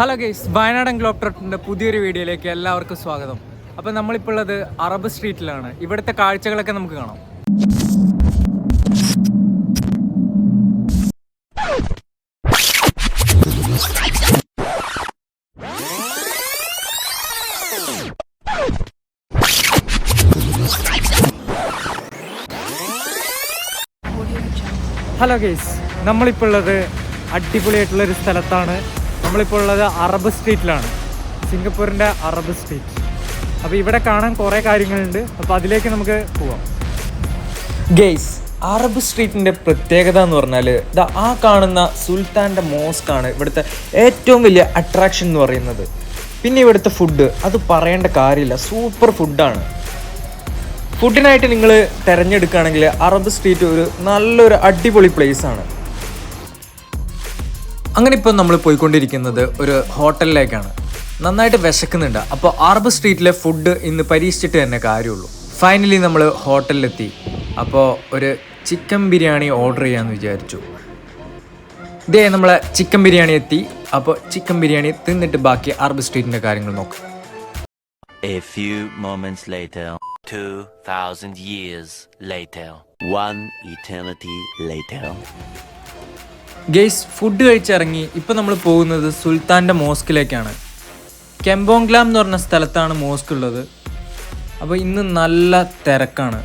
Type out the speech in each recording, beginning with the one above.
Hello guys, വയനാടൻ globe ട്രോട്ടറിൻ്റെ പുതിയൊരു വീഡിയോയിലേക്ക് എല്ലാവർക്കും സ്വാഗതം. അപ്പോൾ നമ്മളിപ്പോൾ ഉള്ളത് അറബ് സ്ട്രീറ്റിലാണ്. ഇവിടുത്തെ കാഴ്ചകളൊക്കെ നമുക്ക് കാണാം. ഹലോ ഗൈസ്, നമ്മളിപ്പോൾ ഉള്ളത് അടിപൊളിയായിട്ടുള്ളൊരു സ്ഥലത്താണ്. നമ്മളിപ്പോൾ ഉള്ളത് അറബ് സ്ട്രീറ്റിലാണ്, സിംഗപ്പൂരിൻ്റെ അറബ് സ്ട്രീറ്റ്. അപ്പോൾ ഇവിടെ കാണാൻ കുറേ കാര്യങ്ങളുണ്ട്, അപ്പോൾ അതിലേക്ക് നമുക്ക് പോവാം. ഗെയ്സ്, അറബ് സ്ട്രീറ്റിൻ്റെ പ്രത്യേകത എന്ന് പറഞ്ഞാൽ ആ കാണുന്ന സുൽത്താൻ്റെ മോസ്കാണ് ഇവിടുത്തെ ഏറ്റവും വലിയ അട്രാക്ഷൻ എന്ന് പറയുന്നത്. പിന്നെ ഇവിടുത്തെ ഫുഡ് അത് പറയേണ്ട കാര്യമില്ല, സൂപ്പർ ഫുഡാണ്. ഫുഡിനായിട്ട് നിങ്ങൾ തിരഞ്ഞെടുക്കുകയാണെങ്കിൽ അറബ് സ്ട്രീറ്റ് ഒരു നല്ലൊരു അടിപൊളി പ്ലേസാണ്. അങ്ങനെ ഇപ്പോൾ നമ്മൾ പോയിക്കൊണ്ടിരിക്കുന്നത് ഒരു ഹോട്ടലിലേക്കാണ്. നന്നായിട്ട് വിശക്കുന്നുണ്ട്. അപ്പോൾ അറബ് സ്ട്രീറ്റിലെ ഫുഡ് ഇന്ന് പരീക്ഷിച്ചിട്ട് തന്നെ കാര്യമുള്ളൂ. ഫൈനലി നമ്മൾ ഹോട്ടലിലെത്തി. അപ്പോൾ ഒരു ചിക്കൻ ബിരിയാണി ഓർഡർ ചെയ്യാമെന്ന് വിചാരിച്ചു. ഇതേ നമ്മളെ ചിക്കൻ ബിരിയാണി എത്തി. അപ്പോൾ ചിക്കൻ ബിരിയാണി തിന്നിട്ട് ബാക്കി അറബ് സ്ട്രീറ്റിൻ്റെ കാര്യങ്ങൾ നോക്കാം. A few moments later, 2000 years later, one eternity later. Guys, food കഴിച്ചിറങ്ങി. ഇപ്പോൾ നമ്മൾ പോകുന്നത് സുൽത്താൻ്റെ മോസ്കിലേക്കാണ്. കെമ്പോങ്ഗ്ലാം എന്ന് പറഞ്ഞ സ്ഥലത്താണ് മോസ്ക് ഉള്ളത്. അപ്പോൾ ഇന്ന് നല്ല തിരക്കാണ്.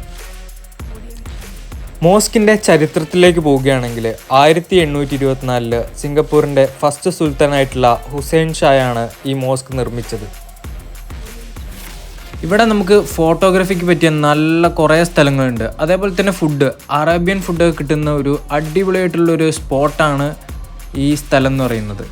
മോസ്കിൻ്റെ ചരിത്രത്തിലേക്ക് പോവുകയാണെങ്കിൽ 1824 സിംഗപ്പൂരിൻ്റെ ഫസ്റ്റ് സുൽത്താനായിട്ടുള്ള ഹുസൈൻ ഷായാണ് ഈ മോസ്ക് നിർമ്മിച്ചത്. ഇവിടെ നമുക്ക് ഫോട്ടോഗ്രാഫിക്ക് പറ്റിയ നല്ല കുറേ സ്ഥലങ്ങളുണ്ട്. അതേപോലെ തന്നെ ഫുഡ്, അറേബ്യൻ ഫുഡ് കിട്ടുന്ന ഒരു അടിപൊളിയായിട്ടുള്ളൊരു സ്പോട്ടാണ് ഈ സ്ഥലം എന്ന് പറയുന്നത്.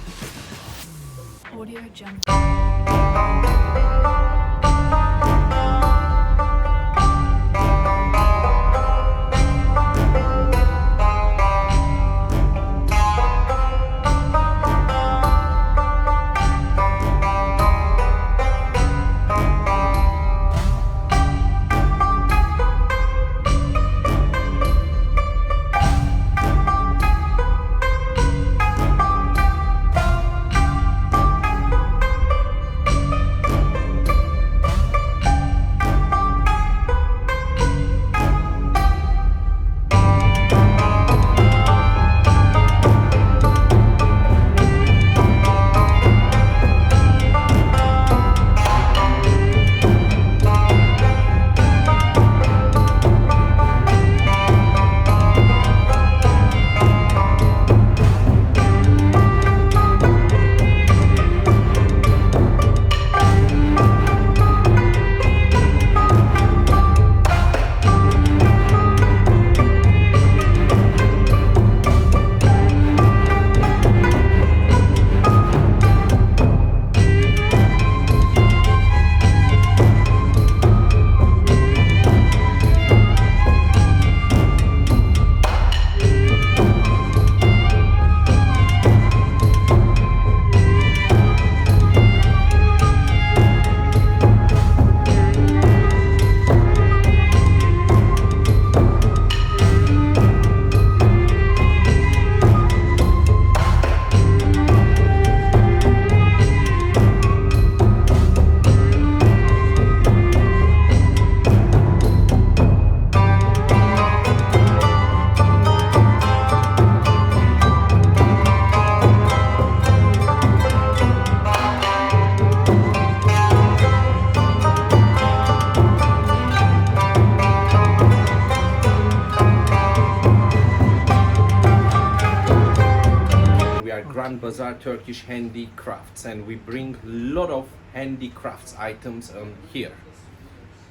Grand Bazaar Turkish Handicrafts, and we bring a lot of handicrafts items here.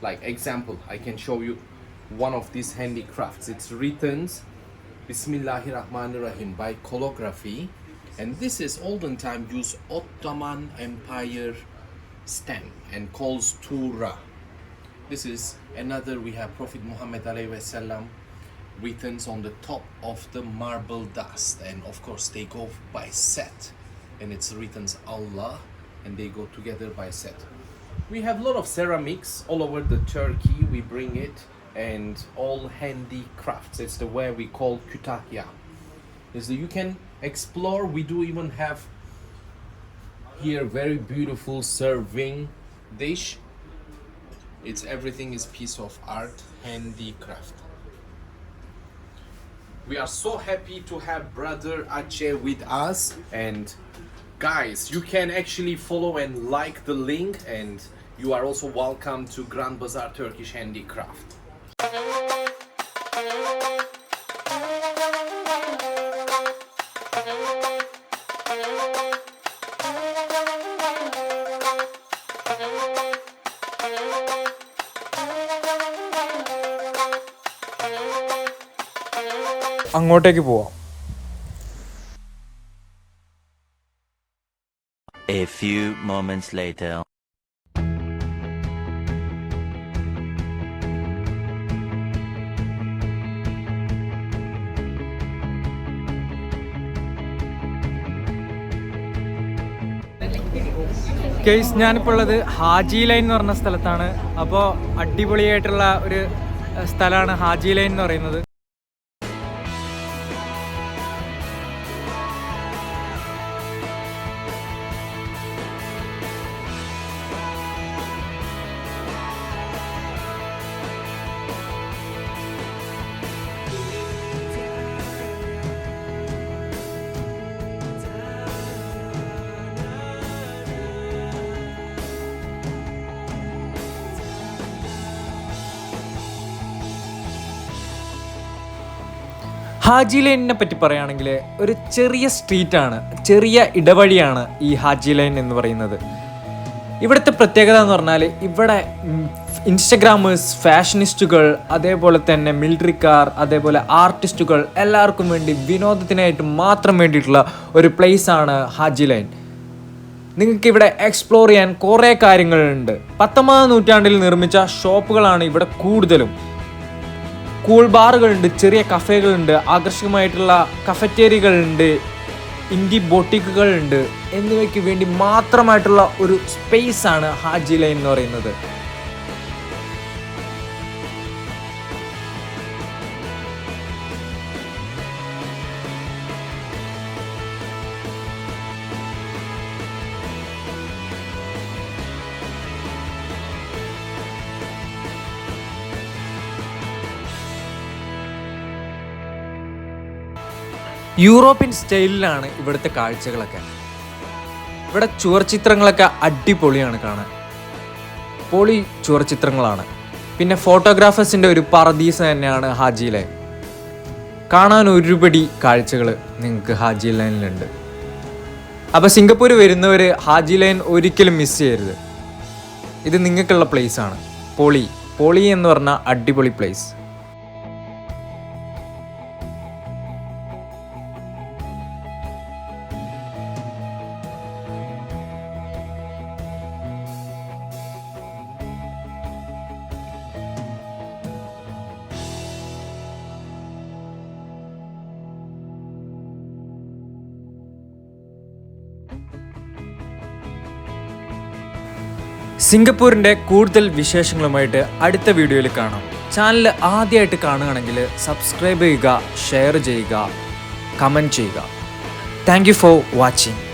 Like example, I can show you one of these handicrafts. It's written Bismillahirrahmanirrahim by calligraphy, and this is olden time used Ottoman Empire stamp and calls Tura. This is another, we have Prophet Muhammad alayhi wasallam written on the top of the marble dust, and of course they go by set, and it's written Allah, and they go together by set. We have a lot of ceramics all over the Turkey. We bring it, and all handicrafts. It's the way we call Kütahya. Is that you can explore. We do even have Here, very beautiful serving dish. It's everything is piece of art, handicraft. We are so happy to have brother Aceh with us, and guys, you can actually follow and like the link, and you are also welcome to Grand Bazaar Turkish Handicraft. അങ്ങോട്ടേക്ക് പോവാം. A few moments later. Case ഞാനിപ്പോൾ ഉള്ളത് Haji line എന്ന് പറഞ്ഞ സ്ഥലത്താണ്. അപ്പോൾ അടിപൊളിയായിട്ടുള്ള ഒരു സ്ഥലമാണ് ഹാജി ലൈൻ എന്ന് പറയുന്നത്. ഹാജി ലൈനിനെ പറ്റി പറയുകയാണെങ്കിൽ ഒരു ചെറിയ സ്ട്രീറ്റാണ്, ചെറിയ ഇടവഴിയാണ് ഈ ഹാജി ലൈൻ എന്ന് പറയുന്നത്. ഇവിടുത്തെ പ്രത്യേകത എന്ന് പറഞ്ഞാൽ ഇവിടെ ഇൻസ്റ്റഗ്രാമേഴ്സ്, ഫാഷനിസ്റ്റുകൾ, അതേപോലെ തന്നെ മിലിറ്ററിക്കാർ, അതേപോലെ ആർട്ടിസ്റ്റുകൾ എല്ലാവർക്കും വേണ്ടി വിനോദത്തിനായിട്ട് മാത്രം വേണ്ടിയിട്ടുള്ള ഒരു പ്ലേസാണ് ഹാജി ലൈൻ. നിങ്ങൾക്ക് ഇവിടെ എക്സ്പ്ലോർ ചെയ്യാൻ കുറേ കാര്യങ്ങളുണ്ട്. 19ാം നൂറ്റാണ്ടിൽ നിർമ്മിച്ച ഷോപ്പുകളാണ് ഇവിടെ കൂടുതലും. കൂൾ ബാറുകളുണ്ട്, ചെറിയ കഫേകളുണ്ട്, ആകർഷകമായിട്ടുള്ള കഫറ്റേരിയകളുണ്ട്, ഇൻഡി ബൊട്ടിക്കുകളുണ്ട്. എന്നിവയ്ക്ക് വേണ്ടി മാത്രമായിട്ടുള്ള ഒരു സ്പേസാണ് ഹാജി ലൈൻ എന്ന് പറയുന്നത്. യൂറോപ്യൻ സ്റ്റൈലിലാണ് ഇവിടുത്തെ കാഴ്ചകളൊക്കെ. ഇവിടെ ചുവർച്ചിത്രങ്ങളൊക്കെ അടിപൊളിയാണ് കാണാൻ. പൊളി ചുവർച്ചിത്രങ്ങളാണ്. പിന്നെ ഫോട്ടോഗ്രാഫേഴ്സിൻ്റെ ഒരു പറദീസ തന്നെയാണ് ഹാജി ലൈൻ. കാണാൻ ഒരുപടി കാഴ്ചകൾ നിങ്ങൾക്ക് ഹാജി ലൈനിലുണ്ട്. അപ്പോൾ സിംഗപ്പൂർ വരുന്നവർ ഹാജി ലൈൻ ഒരിക്കലും മിസ് ചെയ്യരുത്. ഇത് നിങ്ങൾക്കുള്ള പ്ലേസാണ്. പൊളി എന്ന് പറഞ്ഞാൽ അടിപൊളി പ്ലേസ്. സിംഗപ്പൂരിൻ്റെ കൂടുതൽ വിശേഷങ്ങളുമായിട്ട് അടുത്ത വീഡിയോയിൽ കാണാം. ചാനൽ ആദ്യമായിട്ട് കാണുകയാണെങ്കിൽ സബ്സ്ക്രൈബ് ചെയ്യുക, ഷെയർ ചെയ്യുക, കമൻറ്റ് ചെയ്യുക. Thank you for watching.